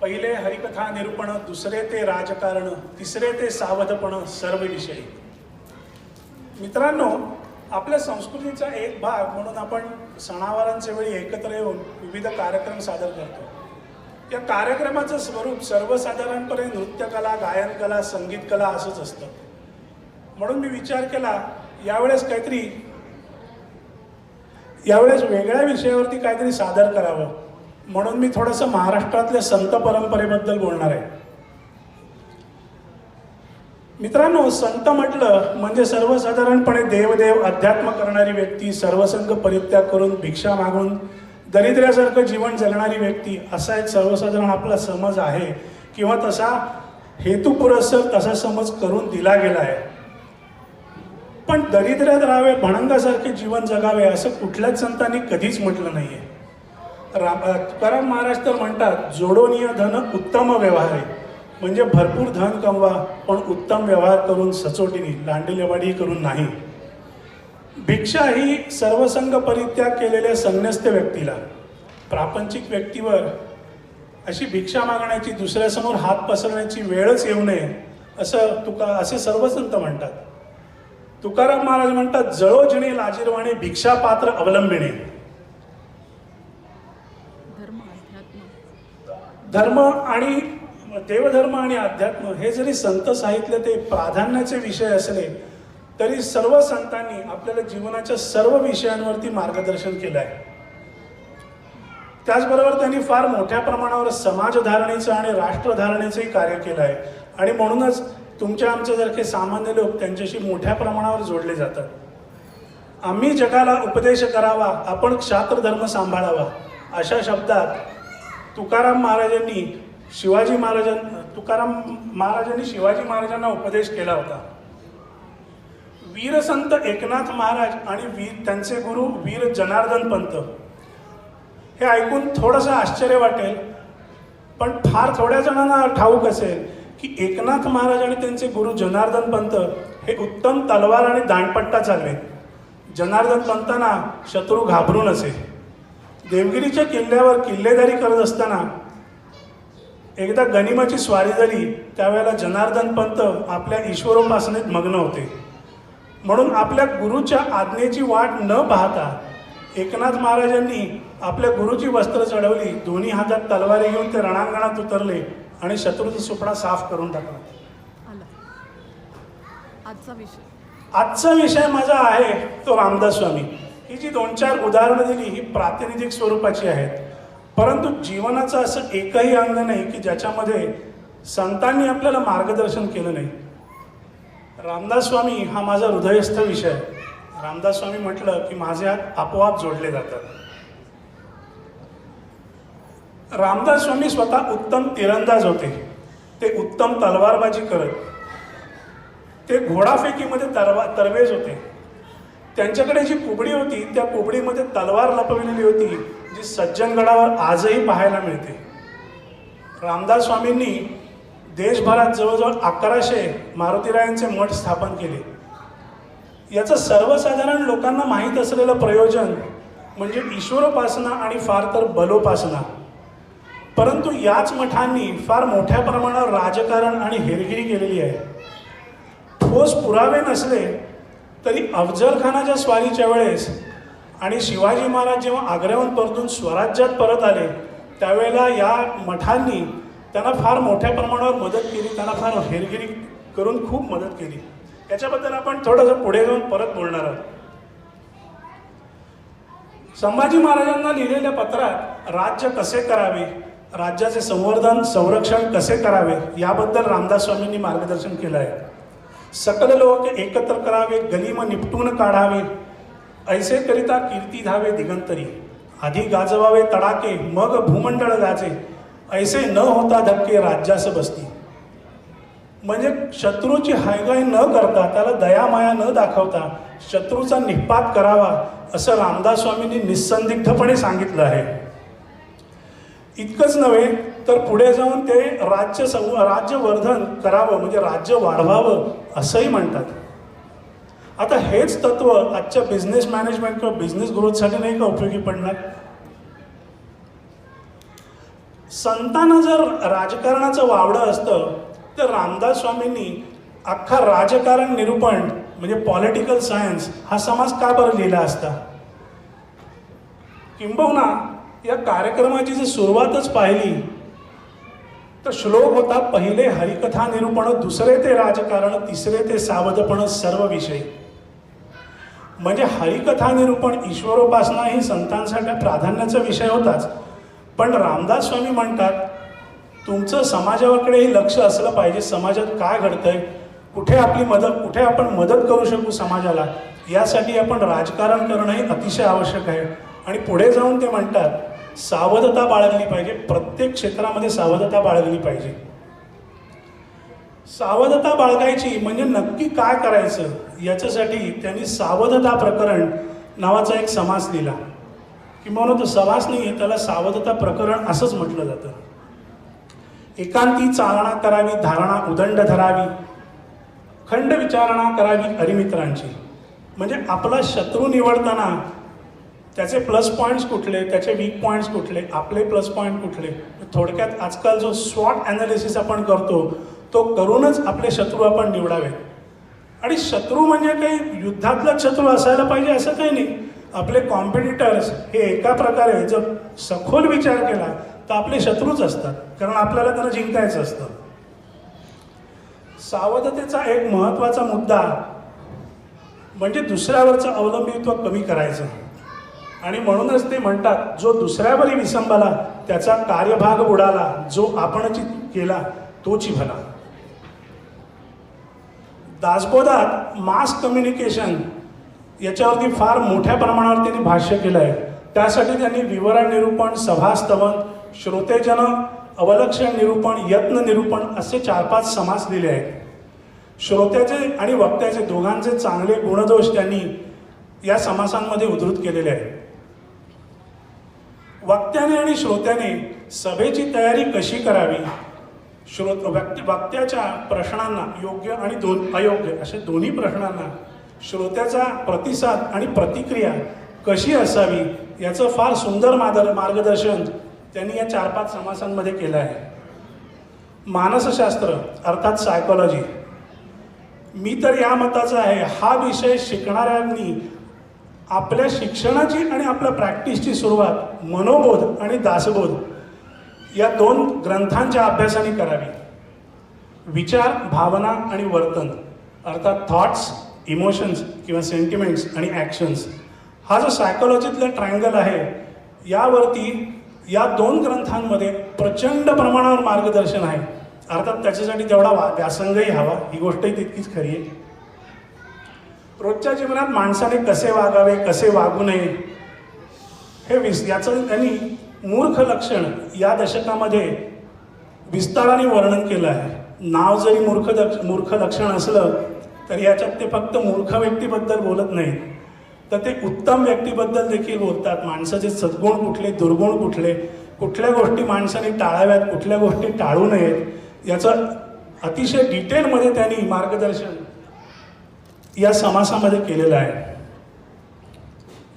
पहिले हरिकथा निरूपण, दुसरे ते राजकारण, तिसरे ते सावधपण सर्व विषयी. मित्रांनो, आपल्या संस्कृतीचा एक भाग म्हणून आपण सणावारांच्या वेळी एकत्र येऊन विविध कार्यक्रम सादर करतो. या कार्यक्रमाचं स्वरूप सर्वसाधारणपणे नृत्यकला, गायनकला, संगीतकला असंच असतं. म्हणून मी विचार केला यावेळेस वेगळ्या विषयावरती काहीतरी सादर करावं. म्हणून मी थोडंसं महाराष्ट्रातल्या संत परंपरेबद्दल बोलणार आहे. मित्रांनो, संत म्हटलं म्हणजे सर्वसाधारणपणे देवदेव अध्यात्म करणारी व्यक्ती, सर्वसंग परित्याग करून भिक्षा मागून दरिद्र्यासारखं जीवन जगणारी व्यक्ती, असा एक सर्वसाधारण आपला समज आहे किंवा तसा हेतुपुरस्सर तसा समज करून दिला गेला आहे. पण दरिद्र्यात राहावे, भणंगासारखे जीवन जगावे असं कुठल्याच संतांनी कधीच म्हटलं नाहीये. तुकाराम महाराज तर म्हणतात, जोडोनिय धन उत्तम व्यवहार आहे, म्हणजे भरपूर धन कमवा पण उत्तम व्यवहार करून, सचोटीने, लांडलेवाडी करून नाही. भिक्षा ही सर्वसंग परित्याग केलेल्या संन्यस्त व्यक्तीला, प्रापंचिक व्यक्तीवर अशी भिक्षा मागण्याची, दुसऱ्यासमोर हात पसरण्याची वेळच येऊ नये असे सर्व संत म्हणतात. तुकाराम महाराज म्हणतात, जळोजणे लाजिरवाणे भिक्षा पात्र अवलंबिणे. धर्म आणि देवधर्म आणि अध्यात्म हे जरी संत साहित्य ते प्राधान्याचे विषय असले तरी सर्व संतांनी आपल्याला जीवनाच्या सर्व विषयांवरती मार्गदर्शन केलं आहे. त्याचबरोबर त्यांनी फार मोठ्या प्रमाणावर समाजधारणेचं आणि राष्ट्रधारणेचंही कार्य केलं आहे. आणि म्हणूनच तुमच्या आमच्यासारखे सामान्य लोक त्यांच्याशी मोठ्या प्रमाणावर जोडले जातात. आम्ही जगाला उपदेश करावा, आपण क्षात्रधर्म सांभाळावा, अशा शब्दात तुकाराम महाराजांनी शिवाजी महाराजांना उपदेश केला होता. वीरसंत एकनाथ महाराज आणि त्यांचे गुरु वीर जनार्दन पंत, हे ऐकून थोडंसं आश्चर्य वाटेल, पण फार थोड्या जणांना ठाऊक असेल की एकनाथ महाराज आणि त्यांचे गुरु जनार्दन पंत हे उत्तम तलवार आणि दांडपट्टा चालले. जनार्दन पंतांना शत्रू घाबरून असे. देवगिरीच्या किल्ल्यावर किल्लेदारी करत असताना एकदा गनिमाची स्वारी झाली. त्यावेळेला जनार्दन पंत आपल्या ईश्वरोपासनेत मग्न होते. म्हणून आपल्या गुरुच्या आज्ञेची वाट न पाहता एकनाथ महाराजांनी आपल्या गुरुची वस्त्र चढवली, दोन्ही हातात तलवारी घेऊन ते रणांगणात उतरले आणि शत्रूचा सुपडा साफ करून टाकला. आजचा विषय माझा आहे तो रामदास स्वामी. ही जी 2-4 उदाहरणं दिली ही प्रातिनिधिक स्वरूपाची आहेत, परंतु जीवनाचं असं एकही अंग नाही की ज्याच्यामध्ये संतांनी आपल्याला मार्गदर्शन केलं नाही. रामदास स्वामी हा माझा हृदयस्थ विषय आहे. रामदास स्वामी म्हटलं की माझे हात आपोआप जोडले जातात. रामदास स्वामी स्वतः उत्तम तिरंदाज होते. ते उत्तम तलवारबाजी करत, ते घोडाफेकीमध्ये तरवेज होते. त्यांच्याकडे जी कुबडी होती त्या कुबडीमध्ये तलवार लपविलेली होती, जी सज्जनगडावर आजही पाहायला मिळते. रामदास स्वामींनी देशभरात जवळजवळ 1100 मारुतीरायांचे मठ स्थापन केले. याचं सर्वसाधारण लोकांना माहीत असलेलं प्रयोजन म्हणजे ईश्वरोपासना आणि फार तर बलोपासना. परंतु याच मठांनी फार मोठ्या प्रमाणावर राजकारण आणि हेरगिरी केलेली आहे. ठोस पुरावे नसले तरी अफजल खानाच्या स्वारीच्या वेळेस आणि शिवाजी महाराज जेव्हा आग्र्याहून परतून स्वराज्यात परत आले त्यावेळेला या मठांनी त्यांना फार मोठ्या प्रमाणावर मदत केली, त्यांना फार हेरगिरी करून खूप मदत केली. याच्याबद्दल आपण थोडंसं पुढे जाऊन परत बोलणार आहोत. संभाजी महाराजांना लिहिलेल्या पत्रात राज्य कसे करावे, राज्याचे संवर्धन संरक्षण कसे करावे याबद्दल रामदास स्वामींनी मार्गदर्शन केलं आहे. सकल लोक एकत्र करावे, गलिम निपटून काढावे, ऐसे करिता कीर्ती धावे दिगंतरी, आधी गाजवावे तडाके मग भूमंडळ गाजे, ऐसे न होता धक्के राज्यास बसती. म्हणजे शत्रूची हायगाय न करता, त्याला दयामाया न दाखवता शत्रूचा निपात करावा असं रामदास स्वामींनी निस्संदिग्धपणे सांगितलं आहे. इतकंच नव्हे तर पुढे जाऊन ते राज्यवर्धन करावं म्हणजे राज्य वाढवावं असंही म्हणतात. आता हेच तत्व आजच्या बिझनेस मॅनेजमेंट किंवा बिझनेस ग्रोथसाठी नाही का उपयोगी पडणार? संतांना जर राजकारणाचं वावडं असतं तर रामदास स्वामींनी अख्खा राजकारण निरूपण म्हणजे पॉलिटिकल सायन्स हा समाज का बरं लिहिला असता? किंबहुना या कार्यक्रमाची जर सुरुवातच पाहिली तर श्लोक होता, पहिले हरिकथा निरूपण, दुसरे ते राजकारण, तिसरे ते सावधपण सर्व विषय. म्हणजे हरिकथा निरूपण, ईश्वरोपासना ही संतांसाठी प्राधान्याचा विषय होताच. पण रामदास स्वामी म्हणतात तुमचं समाजाकडेही लक्ष असलं पाहिजे. समाजात काय घडतंय, कुठे आपण मदत करू शकू समाजाला, यासाठी आपण राजकारण करणंही अतिशय आवश्यक आहे. आणि पुढे जाऊन ते म्हणतात सावधता बाळगली पाहिजे, प्रत्येक क्षेत्रामध्ये सावधता बाळगली पाहिजे. सावधता बाळगायची म्हणजे नक्की काय करायचं याच्यासाठी त्यांनी सावधता प्रकरण नावाचा एक समास लिहिला. किंवा तो समास नाही आहे, त्याला सावधता प्रकरण असंच म्हटलं जातं. एकांती चालना करावी, धारणा उदंड धरावी, खंड विचारणा करावी अरिमित्रांची. म्हणजे आपला शत्रू निवडताना त्याचे प्लस पॉईंट्स कुठले, त्याचे वीक पॉईंट्स कुठले, आपले प्लस पॉईंट कुठले, थोडक्यात आजकाल जो स्वॉट ॲनालिसिस आपण करतो तो करूनच आपले शत्रू आपण निवडावे. आणि शत्रू म्हणजे काही युद्धातला शत्रू असायला पाहिजे असं काही नाही. आपले कॉम्पिटिटर्स हे एका प्रकारे जर सखोल विचार केला तर आपले शत्रूच असतात, कारण आपल्याला त्यांना जिंकायचं असतं. सावधतेचा एक महत्त्वाचा मुद्दा म्हणजे दुसऱ्यावरचं अवलंबित्व कमी करायचं. आणि म्हणूनच ते म्हणतात जो दुसऱ्यावरी विसंबला त्याचा कार्यभाग उडाला, जो आपणच केला तोची भला. दासबोधात मास कम्युनिकेशन याच्यावरती फार मोठ्या प्रमाणावर त्यांनी भाष्य केलं आहे. त्यासाठी त्यांनी विवरण निरूपण, सभास्तवन, श्रोतेजन अवलक्षण निरूपण, यत्न निरूपण असे 4-5 समास लिहिले आहेत. श्रोत्याचे आणि वक्त्याचे दोघांचे चांगले गुणदोष त्यांनी या समासांमध्ये उद्धृत केलेले आहेत. वक्त्याने आणि श्रोत्याने सभेची तयारी कशी करावी, वक्त्याच्या प्रश्नांना योग्य आणि अयोग्य अशा दोन्ही प्रश्नांना श्रोत्याचा प्रतिसाद आणि प्रतिक्रिया कशी असावी याचं फार सुंदर मार्गदर्शन त्यांनी या 4-5 समासांमध्ये केलं आहे. मानसशास्त्र अर्थात सायकोलॉजी, मी तर या मताचा आहे हा विषय शिकणाऱ्यांनी आपल्या शिक्षणाची आणि आपल्या प्रॅक्टिसची सुरुवात मनोबोध आणि दासबोध या 2 ग्रंथांच्या अभ्यासाने करावी. विचार, भावना आणि वर्तन अर्थात थॉट्स, इमोशन्स किंवा सेंटिमेंट्स आणि ॲक्शन्स हा जो सायकोलॉजीतला ट्रायंगल आहे यावरती या 2 ग्रंथांमध्ये प्रचंड प्रमाणावर मार्गदर्शन आहे. अर्थात त्याच्यासाठी तेवढा व्यासंगही हवा, ही गोष्टही तितकीच खरी आहे. रोजच्या जीवनात माणसाने कसे वागावे, कसे वागू नये हे याचं त्यांनी मूर्ख लक्षण या दशकामध्ये विस्ताराने वर्णन केलं आहे. नाव जरी मूर्ख लक्षण असलं तर याच्यात ते फक्त मूर्ख व्यक्तीबद्दल बोलत नाही, तर ते उत्तम व्यक्तीबद्दल देखील बोलतात. माणसाचे सद्गुण कुठले, दुर्गुण कुठले, कुठल्या गोष्टी माणसाने टाळाव्यात, कुठल्या गोष्टी टाळू नयेत याचं अतिशय डिटेलमध्ये त्यांनी मार्गदर्शन या समासामध्ये केलेलं आहे.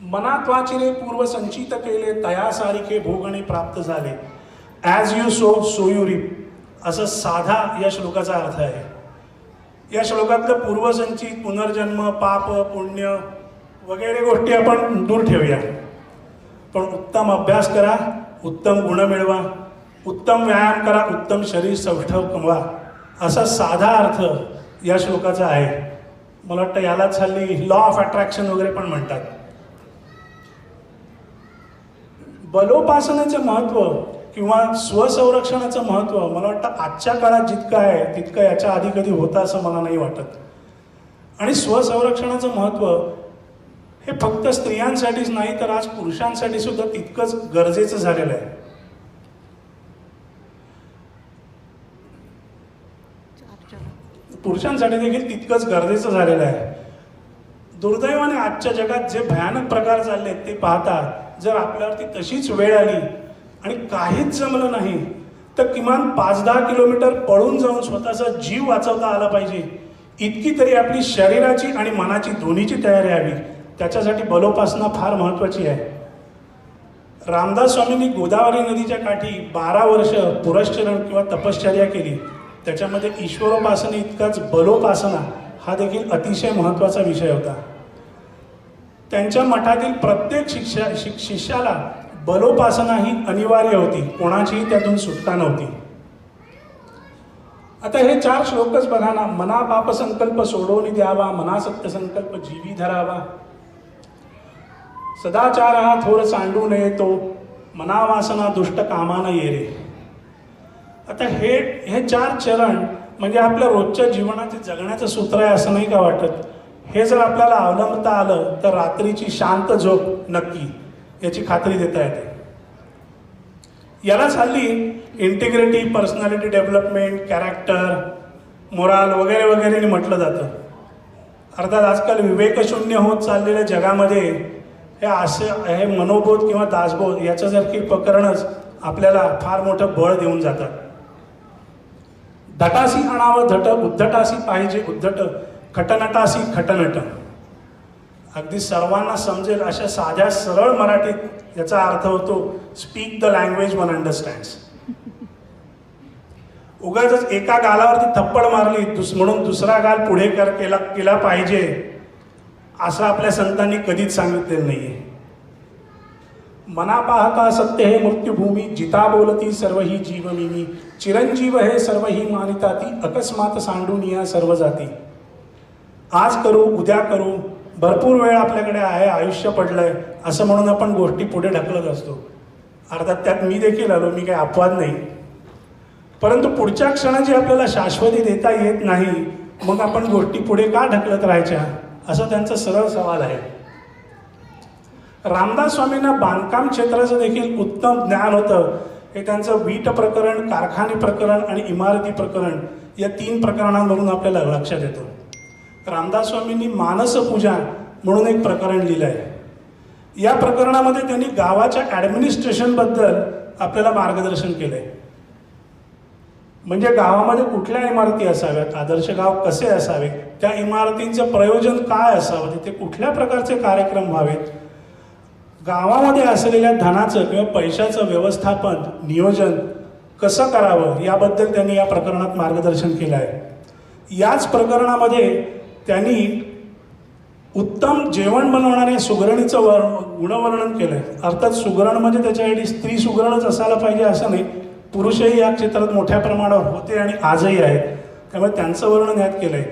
मनात वाचिले पूर्वसंचित केले, तयासारिखे भोगणे प्राप्त झाले, as you sow you reap असं साधा या श्लोकाचा अर्थ आहे. या श्लोकातलं पूर्वसंचित, पुनर्जन्म, पाप, पुण्य वगैरे गोष्टी आपण दूर ठेवूया, पण उत्तम अभ्यास करा, उत्तम गुण मिळवा, उत्तम व्यायाम करा, उत्तम शरीर सौष्ठव कमवा असा साधा अर्थ या श्लोकाचा आहे. मला वाटतं यालाच हल्ली लॉ ऑफ अट्रॅक्शन वगैरे पण म्हणतात. बलोपासनेचं महत्त्व किंवा स्वसंरक्षणाचं महत्त्व मला वाटतं आजच्या काळात जितकं आहे तितकं याच्या आधी कधी होतं असं मला नाही वाटत. आणि स्वसंरक्षणाचं महत्त्व हे फक्त स्त्रियांसाठीच नाही तर आज पुरुषांसाठी सुद्धा तितकंच गरजेचं झालेलं आहे. पुरुषांसाठी देखील तितकंच गरजेचं झालेलं आहे. दुर्दैवाने आजच्या जगात जे भयानक प्रकार चालले ते पाहता जर आपल्यावरती तशीच वेळ आली आणि काहीच जमलं नाही तर किमान 5-10 किलोमीटर पळून जाऊन स्वतःचा जीव वाचवता आला पाहिजे इतकी तरी आपली शरीराची आणि मनाची दोन्हीची तयारी हवी. त्याच्यासाठी बलोपासना फार महत्त्वाची आहे. रामदास स्वामींनी गोदावरी नदीच्या काठी 12 वर्ष पुरश्चरण किंवा तपश्चर्या केली. त्याच्यामध्ये ईश्वरोपासने इतकाच बलोपासना हा देखील अतिशय महत्त्वाचा विषय होता. त्यांच्या मठातील प्रत्येक शिष्याला बलोपासना ही अनिवार्य होती, कोणाचीही त्यातून सुटका नव्हती. आता हे 4 श्लोकच बघा ना. मना पाप संकल्प सोडून द्यावा, मना सत्य संकल्प जीवी धरावा, सदाचार हा थोर सांडू नये तो, मना वासना दुष्ट कामा न ये रे. आता हे 4 चरण म्हणजे आपल्या रोजच्या जीवनाचे जगण्याचं सूत्र आहे असं नाही का वाटत. हे जर आपल्याला अवलंबता आलं तर रात्रीची शांत झोप नक्की, याची खात्री देता येते. यालाच हल्ली integrity, personality development, character, morale वगैरे वगैरे म्हटलं जातं. अर्थात आजकाल विवेकशून्य होत चाललेल्या जगामध्ये हे मनोबोध किंवा दासबोध याच्यासारखी प्रकरणच आपल्याला फार मोठं बळ देऊन जातात. धटासी आणावं धट, उद्धटासी पाहिजे उद्धट, खटनटासी खटनट. अगदी सर्वांना समजेल अशा साध्या सरळ मराठीत याचा अर्थ होतो speak the language one understands. उगाच एका गालावरती थप्पड मारली म्हणून दुसरा गाल पुढे केला पाहिजे असं आपल्या संतांनी कधीच सांगितलेलं नाहीये. मना पाहता सत्य हे मृत्यूभूमी, जिता बोलती सर्व ही जीवमिनी, चिरंजीव हे सर्व ही मानिता ती, अकस्मात सांडून या सर्व जाती. आज करू उद्या करू, भरपूर वेळ आपल्याकडे आहे, आयुष्य पडलंय असं म्हणून आपण गोष्टी पुढे ढकलत असतो. अर्थात त्यात मी देखील आलो, मी काही अपवाद नाही. परंतु पुढच्या क्षणाची आपल्याला शाश्वती देता येत नाही, मग आपण गोष्टी पुढे का ढकलत राहायच्या, असा त्यांचा सरळ सवाल आहे. रामदास स्वामींना बांधकाम क्षेत्राचं देखील उत्तम ज्ञान होतं. हे त्यांचं वीट प्रकरण, कारखाने प्रकरण आणि इमारती प्रकरण या 3 प्रकरणांवरून आपल्याला लक्षात येतं. रामदास स्वामींनी मानस पूजा म्हणून एक प्रकरण लिहिलं आहे. या प्रकरणामध्ये त्यांनी गावाच्या ॲडमिनिस्ट्रेशनबद्दल आपल्याला मार्गदर्शन केलं आहे. म्हणजे गावामध्ये कुठल्या इमारती असाव्यात, आदर्श गाव कसे असावे, त्या इमारतींचं प्रयोजन काय असावं, तिथे कुठल्या प्रकारचे कार्यक्रम व्हावेत, गावामध्ये असलेल्या धनाचं किंवा पैशाचं व्यवस्थापन, नियोजन कसं करावं याबद्दल त्यांनी या प्रकरणात मार्गदर्शन केलं आहे. याच प्रकरणामध्ये त्यांनी उत्तम जेवण बनवणाऱ्या सुगरणीचं गुणवर्णन केलं आहे. अर्थात सुगरण म्हणजे त्याच्यासाठी स्त्री सुगरणच असायला पाहिजे असं नाही, पुरुषही या क्षेत्रात मोठ्या प्रमाणावर होते आणि आजही आहेत, त्यामुळे त्यांचं वर्णन यात केलं आहे.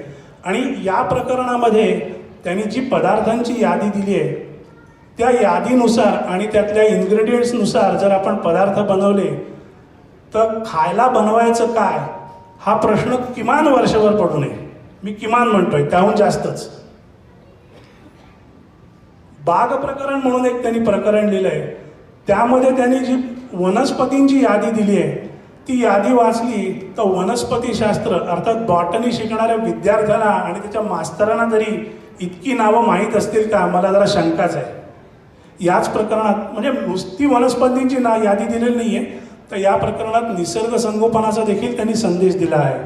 आणि या प्रकरणामध्ये त्यांनी जी पदार्थांची यादी दिली आहे त्या यादीनुसार आणि त्यातल्या इन्ग्रेडियंट्सनुसार जर आपण पदार्थ बनवले तर खायला बनवायचं काय हा प्रश्न किमान वर्षभर पडू नये. मी किमान म्हणतोय, त्याहून जास्तच. बाग प्रकरण म्हणून एक त्यांनी प्रकरण लिहिलं आहे. त्यामध्ये त्यांनी जी वनस्पतींची यादी दिली आहे ती यादी वाचली तर वनस्पतीशास्त्र अर्थात बॉटनी शिकणाऱ्या विद्यार्थ्याला आणि त्याच्या मास्तरांना तरी इतकी नावं माहीत असतील का, मला जरा शंकाच आहे. याच प्रकरणात म्हणजे नुसती वनस्पतींची यादी दिलेली नाही आहे, तर या प्रकरणात निसर्ग संगोपनाचा देखील त्यांनी संदेश दिला आहे.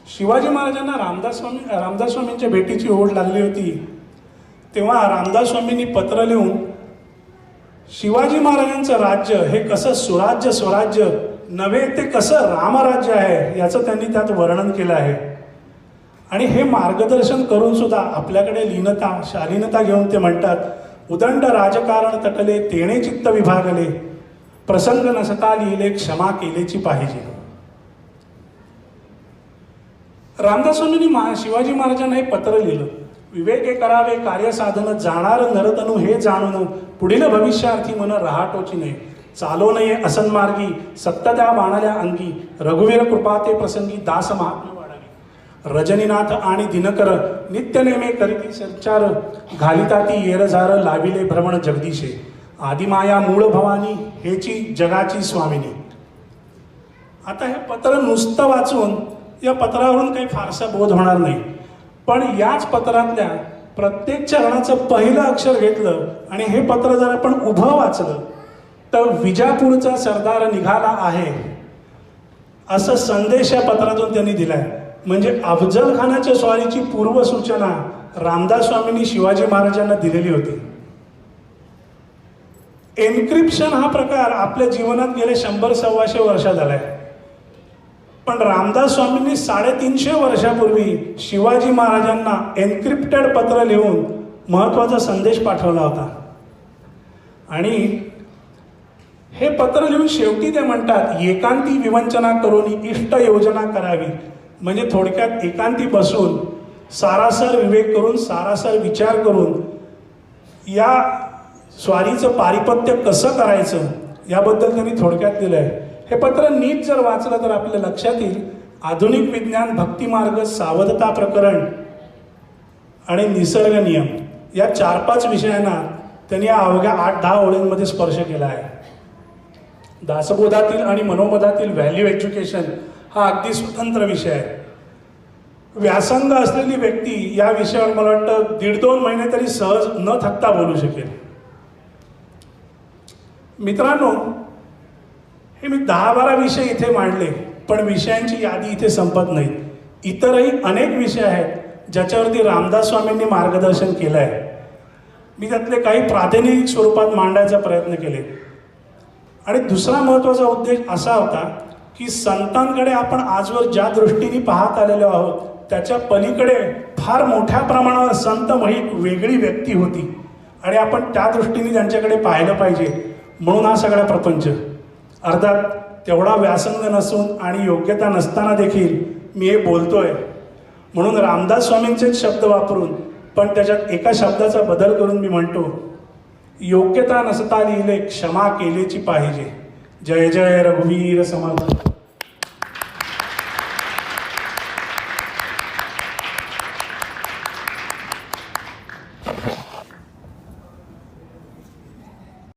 शिवाजी महाराजांना रामदास स्वामींच्या भेटीची ओढ लागली होती तेव्हा रामदास स्वामींनी पत्र लिहून शिवाजी महाराजांचं राज्य हे कसं सुराज्य स्वराज्य नव्हे ते कसं रामराज्य आहे याचं त्यांनी त्यात वर्णन केलं आहे. आणि हे मार्गदर्शन करून सुद्धा आपल्याकडे लीनता शालीनता घेऊन ते म्हणतात, उदंड राजकारण तटले तेणे चित्त विभागले, प्रसंग नसता लिहिले क्षमा केलेची पाहिजे. रामदास स्वामींनी शिवाजी महाराजांना हे पत्र लिहिलं. विवेके करावे कार्यसाधन, जाणार नरतनु हे जाणून, पुढील भविष्यार्थी मन रहाटोची नये, चालो नये असन्मार्गी, सत्त त्या बाणाल्या अंगी, रघुवीर कृपा ते प्रसंगी दास महात्म्य वाढावी, रजनीनाथ आणि दिनकर नित्य नेमे करीती संचार, घालिताती येरझार लाविले भ्रमण जगदीशे, आदिमाया मूळ भवानी हेची जगाची स्वामिनी. आता हे पत्र नुसतं वाचून या पत्रावरून काही फारसा बोध होणार नाही, पण याच पत्रातल्या प्रत्येक चरणाचं पहिलं अक्षर घेतलं आणि हे पत्र जर आपण उभं वाचलं तर विजापूरचा सरदार निघाला आहे असं संदेश या पत्रातून त्यांनी दिलाय. म्हणजे अफजल खानाच्या स्वारीची पूर्वसूचना रामदास स्वामींनी शिवाजी महाराजांना दिलेली होती. एन्क्रिप्शन हा प्रकार आपल्या जीवनात गेले 100-125 वर्षात आलाय. पण रामदास स्वामींनी 350 वर्षापूर्वी शिवाजी महाराजांना एन्क्रिप्टेड पत्र लिहून महत्त्वाचा संदेश पाठवला होता. आणि हे पत्र लिहून शेवटी ते म्हणतात, एकांती विवंचना करून इष्ट योजना करावी. म्हणजे थोडक्यात एकांती बसून सारासार विवेक करून सारासार विचार करून या स्वारीचं पारिपत्य कसं करायचं याबद्दल त्यांनी थोडक्यात दिलं आहे. हे पत्र नीट जर वाचलं तर आपल्या लक्षात येईल, आधुनिक विज्ञान, भक्तिमार्ग, सावधता प्रकरण आणि निसर्ग नियम या 4-5 विषयांना त्यांनी अवघ्या 8-10 ओळींमध्ये स्पर्श केला आहे. दासबोधातील आणि मनोमधातील व्हॅल्यू एज्युकेशन हा अगदी स्वतंत्र विषय आहे. व्यासंग असलेली व्यक्ती या विषयावर मला वाटतं 1.5-2 महिने तरी सहज न थकता बोलू शकेल. मित्रांनो, हे मी 10-12 विषय इथे मांडले, पण विषयांची यादी इथे संपत नाही. इतरही अनेक विषय आहेत ज्याच्यावरती रामदास स्वामींनी मार्गदर्शन केलं आहे. मी त्यातले काही प्रातिनिधिक स्वरूपात मांडायचा प्रयत्न केले. आणि दुसरा महत्त्वाचा उद्देश असा होता की संतांकडे आपण आजवर ज्या दृष्टीने पाहत आलेलो आहोत त्याच्या पलीकडे फार मोठ्या प्रमाणावर संत ही वेगळी व्यक्ती होती आणि आपण त्या दृष्टीने त्यांच्याकडे पाहिलं पाहिजे. म्हणून हा सगळा प्रपंच. अर्थात तेवढा व्यासंग नसून आणि योग्यता नसताना देखील मी हे बोलतोय. म्हणून रामदास स्वामींचेच शब्द वापरून पण त्याच्यात एका शब्दाचा बदल करून मी म्हणतो, योग्यता नसता लिहिले क्षमा केलेची पाहिजे. जय जय रघुवीर समर्थ.